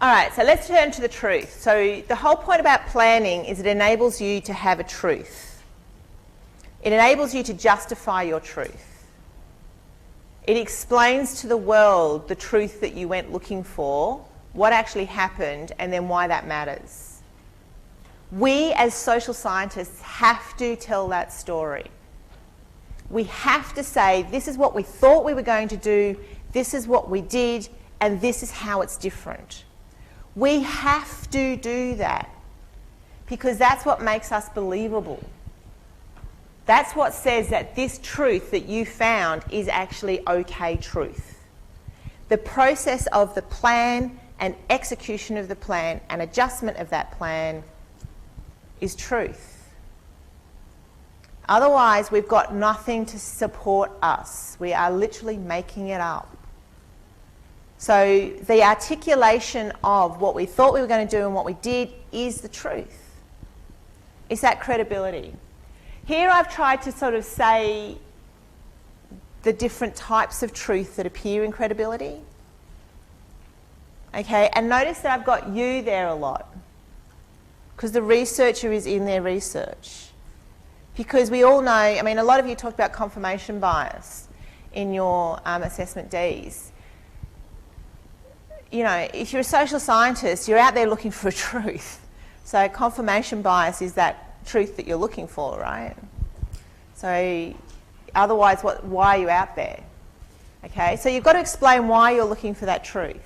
All right, so let's turn to the truth. So the whole point about planning is it enables you to have a truth. It enables you to justify your truth. It explains to the world the truth that you went looking for, what actually happened, and then why that matters. We as social scientists have to tell that story. We have to say, this is what we thought we were going to do, this is what we did, and this is how it's different. We have to do that because that's what makes us believable. That's what says that this truth that you found is actually okay truth. The process of the plan and execution of the plan and adjustment of that plan is truth. Otherwise, we've got nothing to support us. We are literally making it up. So the articulation of what we thought we were going to do and what we did is the truth. It's that credibility. Here I've tried to sort of say the different types of truth that appear in credibility. Okay, and notice that I've got you there a lot because the researcher is in their research. Because we all know, I mean, a lot of you talked about confirmation bias in your assessment Ds. You know, if you're a social scientist, you're out there looking for a truth. So confirmation bias is that truth that you're looking for, right? So otherwise, why are you out there? Okay, so you've got to explain why you're looking for that truth.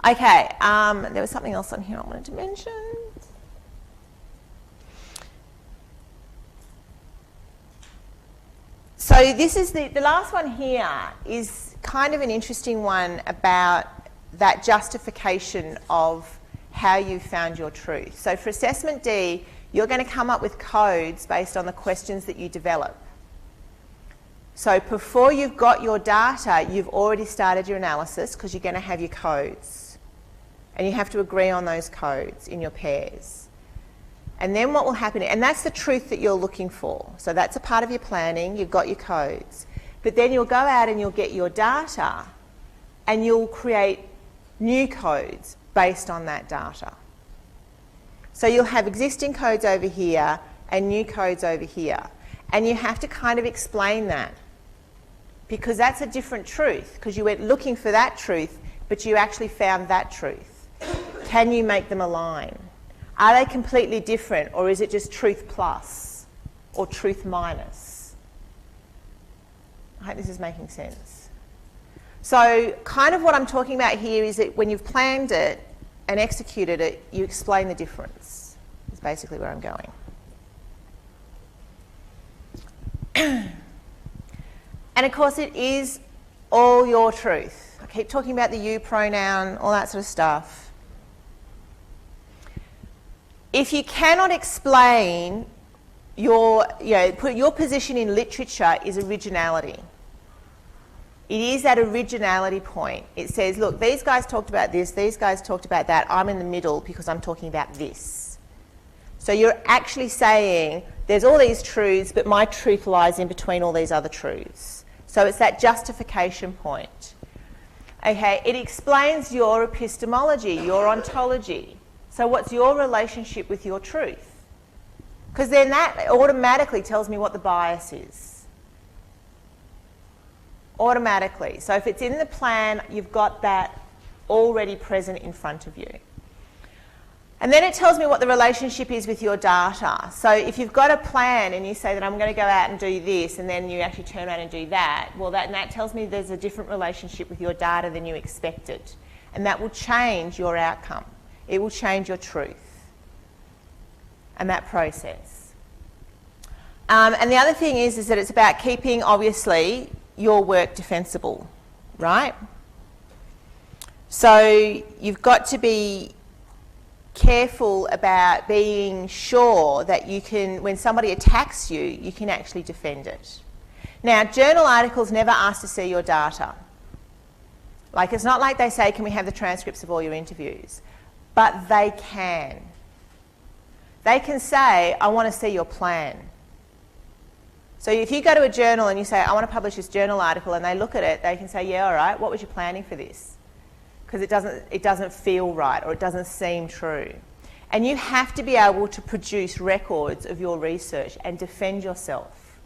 Okay, there was something else on here I wanted to mention. So this is the last one here is kind of an interesting one about that justification of how you found your truth. So for assessment D, you're going to come up with codes based on the questions that you develop. So before you've got your data, you've already started your analysis because you're going to have your codes. And you have to agree on those codes in your pairs. And then what will happen, and that's the truth that you're looking for. So that's a part of your planning, you've got your codes. But then you'll go out and you'll get your data and you'll create new codes based on that data. So you'll have existing codes over here and new codes over here. And you have to kind of explain that because that's a different truth because you went looking for that truth but you actually found that truth. Can you make them align? Are they completely different or is it just truth plus or truth minus? I hope this is making sense. So kind of what I'm talking about here is that when you've planned it and executed it, you explain the difference. Is basically where I'm going. And of course it is all your truth. I keep talking about the you pronoun, all that sort of stuff. If you cannot explain your position in literature is originality. It is that originality point. It says, look, these guys talked about this, these guys talked about that, I'm in the middle because I'm talking about this. So you're actually saying, there's all these truths, but my truth lies in between all these other truths. So it's that justification point. Okay, it explains your epistemology, your ontology. So what's your relationship with your truth? Because then that automatically tells me what the bias is. Automatically. So if it's in the plan, you've got that already present in front of you. And then it tells me what the relationship is with your data. So if you've got a plan and you say that I'm going to go out and do this and then you actually turn around and do that, well, that tells me there's a different relationship with your data than you expected. And that will change your outcome. It will change your truth and that process. And the other thing is that it's about keeping, obviously, your work defensible, right? So you've got to be careful about being sure that you can, when somebody attacks you, you can actually defend it. Now, journal articles never ask to see your data. Like, it's not like they say, can we have the transcripts of all your interviews? But they can. They can say, I want to see your plan. So if you go to a journal and you say, I want to publish this journal article, and they look at it, they can say, yeah, all right, what was your planning for this? because it doesn't feel right or it doesn't seem true. And you have to be able to produce records of your research and defend yourself.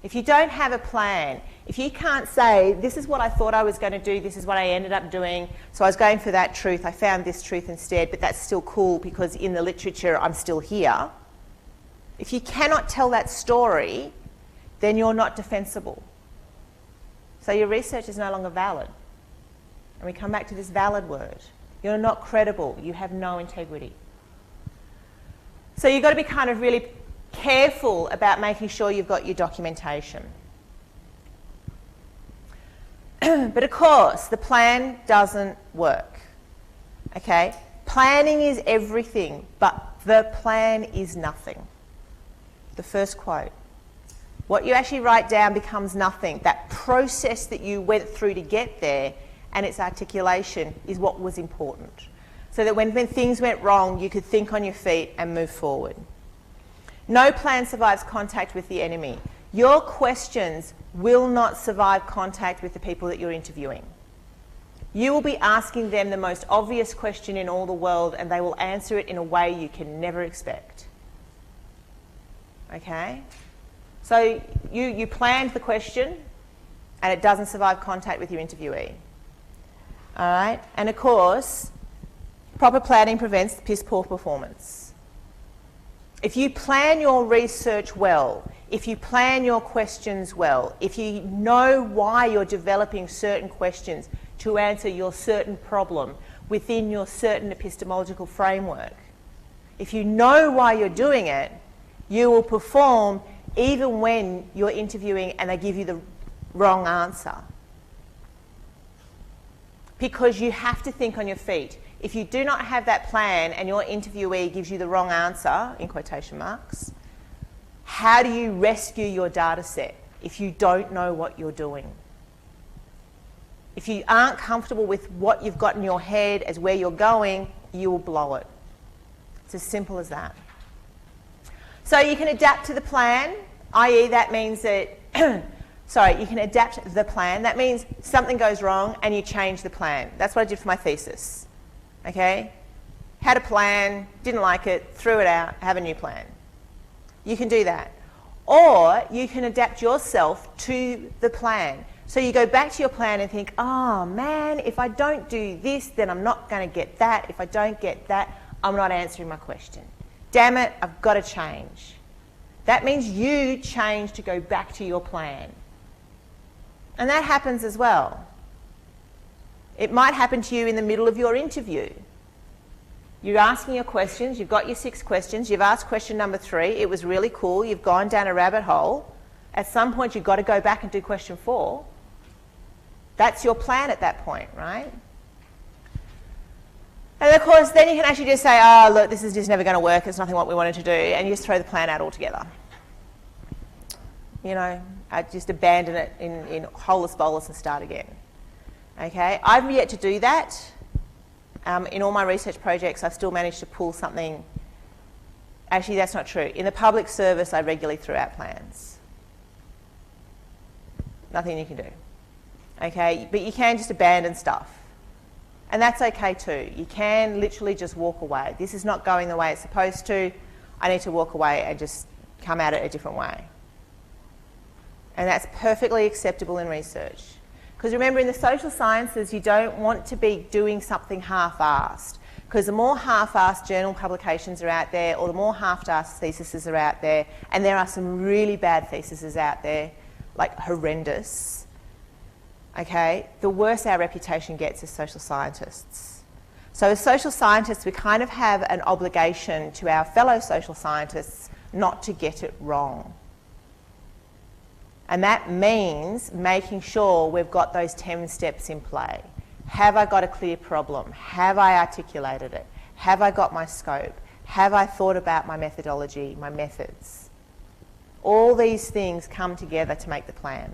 If you don't have a plan, if you can't say, this is what I thought I was going to do, this is what I ended up doing, so I was going for that truth, I found this truth instead, but that's still cool because in the literature I'm still here. If you cannot tell that story, then you're not defensible. So your research is no longer valid. And we come back to this valid word. You're not credible. You have no integrity. So you've got to be kind of really careful about making sure you've got your documentation. But of course, the plan doesn't work. Okay? Planning is everything, but the plan is nothing. The first quote. What you actually write down becomes nothing. That process that you went through to get there and its articulation is what was important. So that when things went wrong, you could think on your feet and move forward. No plan survives contact with the enemy. Your questions will not survive contact with the people that you're interviewing. You will be asking them the most obvious question in all the world and they will answer it in a way you can never expect. Okay? So you planned the question and it doesn't survive contact with your interviewee. All right? And of course, proper planning prevents piss poor performance. If you plan your research well, if you plan your questions well, if you know why you're developing certain questions to answer your certain problem within your certain epistemological framework, if you know why you're doing it, you will perform even when you're interviewing and they give you the wrong answer. Because you have to think on your feet. If you do not have that plan and your interviewee gives you the wrong answer, in quotation marks, how do you rescue your data set if you don't know what you're doing? If you aren't comfortable with what you've got in your head as where you're going, you will blow it. It's as simple as that. So you can adapt to the plan, i.e. that means that, you can adapt the plan. That means something goes wrong and you change the plan. That's what I did for my thesis. Okay? Had a plan, didn't like it, threw it out, have a new plan. You can do that. Or you can adapt yourself to the plan. So you go back to your plan and think, oh man, if I don't do this, then I'm not going to get that. If I don't get that, I'm not answering my question. Damn it, I've got to change. That means you change to go back to your plan. And that happens as well. It might happen to you in the middle of your interview. You're asking your questions, you've got your 6 questions, you've asked question number 3, it was really cool, you've gone down a rabbit hole. At some point you've got to go back and do question 4. That's your plan at that point, right? And of course, then you can actually just say, oh, look, this is just never going to work, it's nothing what we wanted to do, and you just throw the plan out altogether. You know, I just abandon it in holus bolus and start again. Okay, I've yet to do that. In all my research projects, I've still managed to pull something. Actually, that's not true. In the public service, I regularly threw out plans. Nothing you can do. Okay, but you can just abandon stuff. And that's okay too. You can literally just walk away. This is not going the way it's supposed to. I need to walk away and just come at it a different way. And that's perfectly acceptable in research. Because remember, in the social sciences, you don't want to be doing something half-assed. Because the more half-assed journal publications are out there, or the more half-assed theses are out there, and there are some really bad theses out there, like horrendous, okay, the worse our reputation gets as social scientists. So as social scientists, we kind of have an obligation to our fellow social scientists not to get it wrong. And that means making sure we've got those 10 steps in play. Have I got a clear problem? Have I articulated it? Have I got my scope? Have I thought about my methodology, my methods? All these things come together to make the plan.